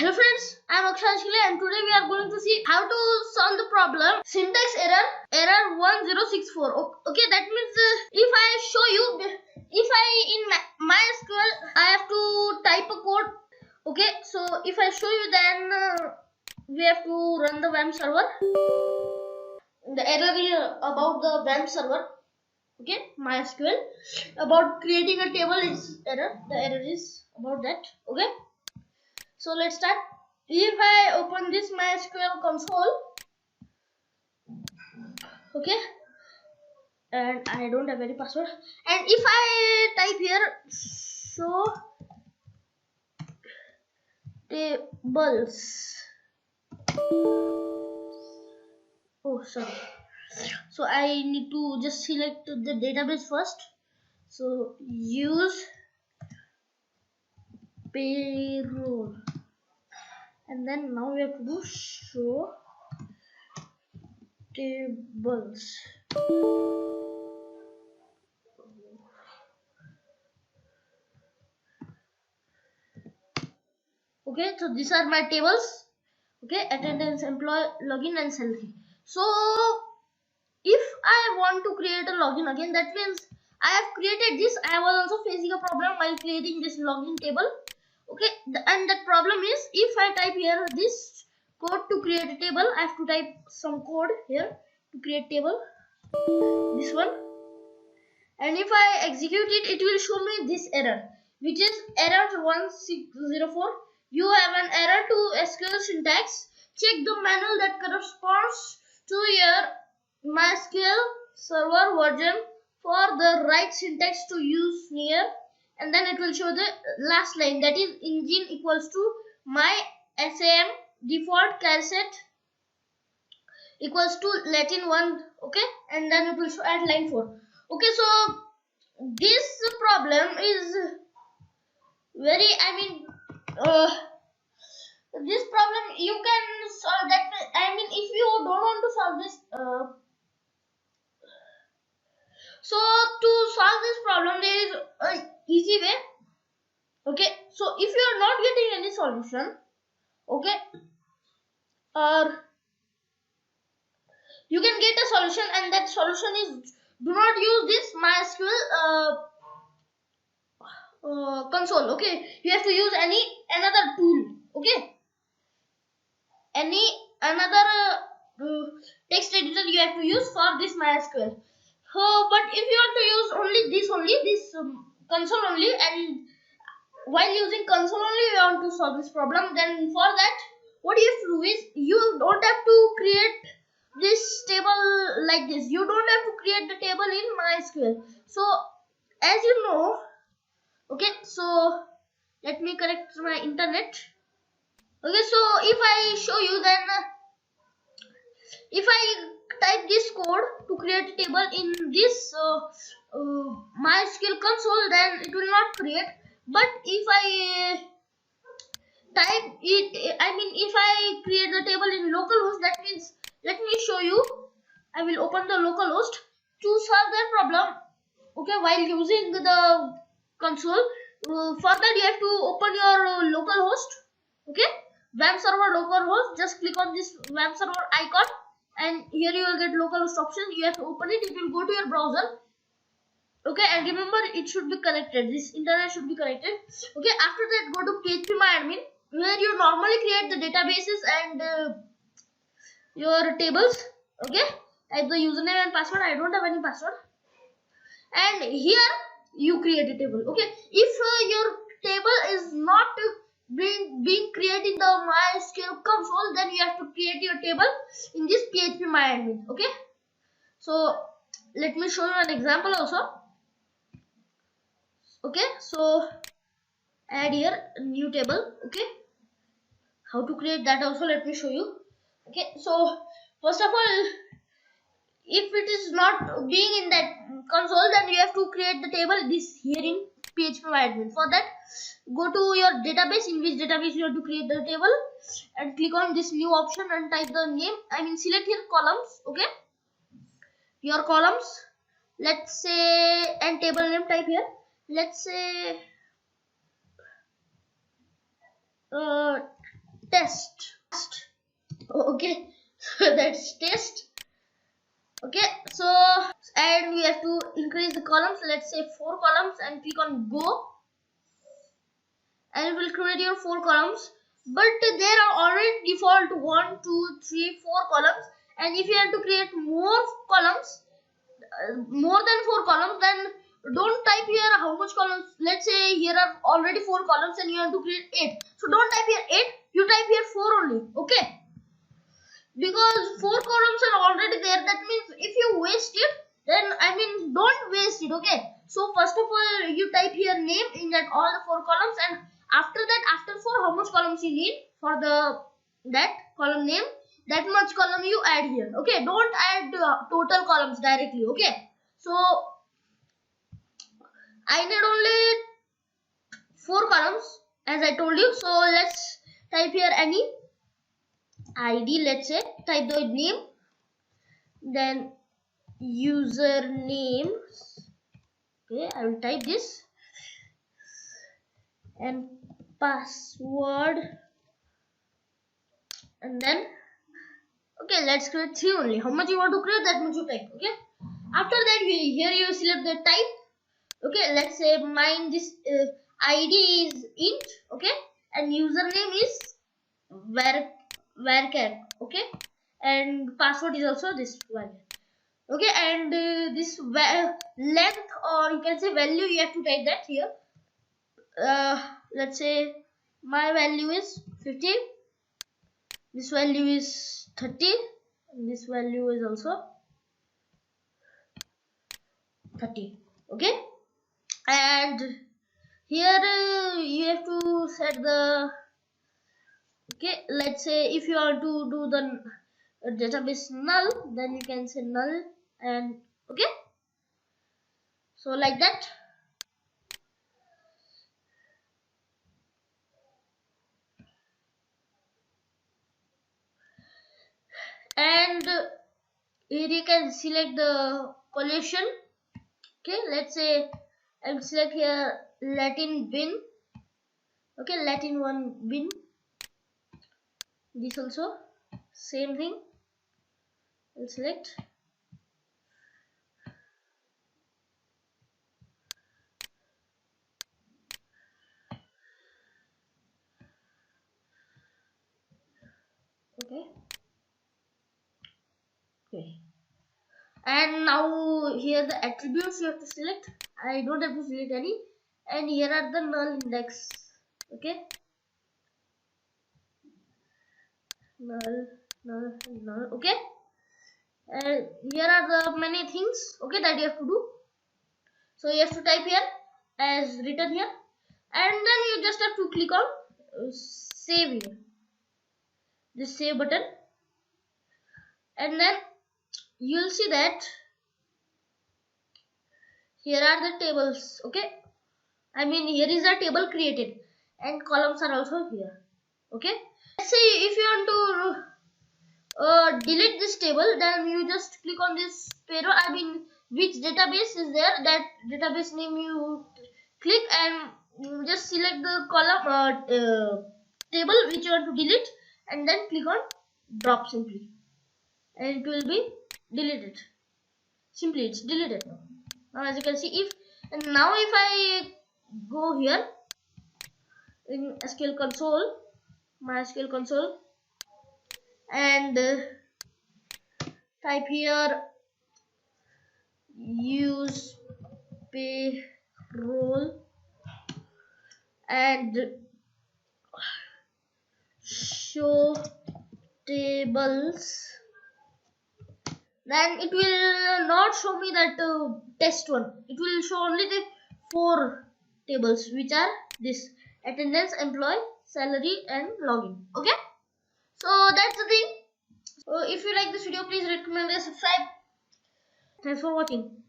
Hello friends, I am Akshashile and today we are going to see how to solve the problem syntax error 1064. Okay, that means if I show you, if I in MySQL I have to type a code. Okay, so if I show you, then we have to run the WAMP server. The error is about the WAMP server. Okay, MySQL about creating a table is error. The error is about that. Okay. So let's start. If I open this MySQL console, okay, and I don't have any password, and if I type here show tables, oh sorry, so I need to just select the database first. So use payroll, and then now we have to do show tables. Okay, so these are my tables. Okay, attendance, employee, login and salary. So if I want to create a login again, that means I have created this. I was also facing a problem while creating this login table. Okay, and that problem is, if I type here this code to create a table, I have to type some code here to create table, this one, and if I execute it, it will show me this error, which is error 1604. You have an error to SQL syntax. Check the manual that corresponds to your MySQL server version for the right syntax to use here, and then it will show the last line, that is engine equals to my SAM default cassette equals to Latin 1. Okay, and then it will show at line 4. Okay, so this problem is very, this problem you can solve that. If you don't want to solve this, so to solve this problem there is an easy way. Okay, so if you are not getting any solution, okay, or you can get a solution, and that solution is, do not use this MySQL console. Okay, you have to use another tool. Okay, another text editor you have to use for this MySQL. So, but if you want to use only this console only, and while using console only you want to solve this problem, then for that what you have to do is, you don't have to create this table like this. You don't have to create the table in MySQL. So as you know, okay, so let me connect my internet. Okay, so if I show you, then if I type this code to create a table in this MySQL console, then it will not create. But if I type it, if I create the table in localhost, that means, let me show you. I will open the localhost to solve that problem. Okay, while using the console, for that you have to open your localhost. Okay, WAMP server localhost. Just click on this WAMP server icon, and here you will get localhost option. You have to open it. It will go to your browser. Okay, and remember, it should be connected. This internet should be connected. Okay, after that go to phpMyAdmin, where you normally create the databases and your tables. Okay, type the username and password. I don't have any password, and here you create a table. Okay, if your table is not being created in the MySQL console, then you have to create your table in this phpMyAdmin. Okay, so let me show you an example also. Okay, so add here a new table. Okay, how to create that also let me show you. Okay, so first of all, if it is not being in that console, then you have to create the table this here in phpMyAdmin. For that, go to your database, in which database you have to create the table, and click on this new option and type the name. Select here columns. Okay, your columns, let's say, and table name type here. Let's say test. Okay, so that's test. Okay, so and we have to increase the columns. Let's say 4 columns and click on go, and it will create your 4 columns. But there are already default 1, 2, 3, 4 columns, and if you have to create more columns, more than 4 columns, then don't type here how much columns. Let's say here are already 4 columns and you have to create 8, so don't type here 8, you type here 4 only. Okay, because 4 columns are already there. That means if you waste it, then don't waste it. Okay, so first of all you type here name in that all the 4 columns, and after that, after 4, how much columns you need for the that column name, that much column you add here. Okay, don't add total columns directly. Okay, so I need only 4 columns as I told you. So let's type here any ID. Let's say type the name, then username. Okay, I will type this, and password, and then okay, let's create 3 only. How much you want to create, that much you type. Okay, after that here you select the type. Okay, let's say mine this ID is int. Okay, and username is varchar. Okay, and password is also this one. Okay, and this length, or you can say value, you have to type that here. Let's say my value is 50, this value is 30, and this value is also 30. Okay, and here you have to set the okay, let's say if you want to do the database null, then you can say null, and okay, so like that. And here you can select the collection. Okay, let's say I'll select here Latin bin. Okay, Latin 1 bin. This also same thing. I'll select. Okay. Okay. And now here the attributes you have to select. I don't have to select any. And here are the null index. Okay. Null. Okay. And here are the many things. Okay, that you have to do. So you have to type here as written here, and then you just have to click on save here, this save button, and then you'll see that here are the tables. Okay, here is a table created and columns are also here. Okay, let's say if you want to delete this table, then you just click on this arrow. Which database is there, that database name you click, and you just select the column table which you want to delete, and then click on drop simply, and it will be deleted. Simply it's deleted now. Now as you can see, if I go here in SQL console, my SQL console, and type here use payroll and show tables, then it will not show me that test one. It will show only the 4 tables, which are this: attendance, employee, salary, and login. Okay, so that's the thing. So if you like this video, please recommend and subscribe. Thanks for watching.